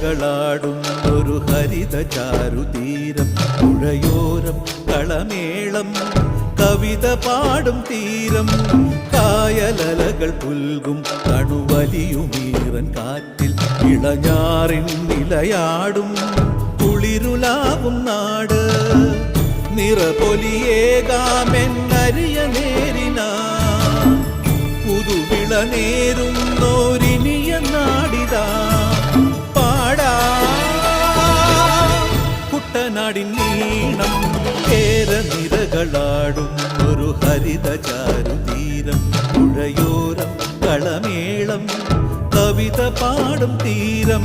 നിരകളാടും ഒരു ഹരിത ചാരുതീരം, പുഴയോരം കളമേളം കവിത പാടും തീരം, കായലലകൾ പുൽകും കണുവലിയുമീറൻ കാറ്റിൽ ഇളഞ്ഞാറിൻ നിലയാടും കുളിരുലാവും നാട്. നിറപൊലിയേകാമെന്നരിയ നേരിന പുതുവിള നേരുന്നോരിനിയ നാടിതാ പാടാ. കുട്ടനാടിൻ നീണം കേര നിരകളാടും ഒരു ഹരിത ചാരുതീരം, പുഴയോരം കളമേളം കവിത പാടും തീരം.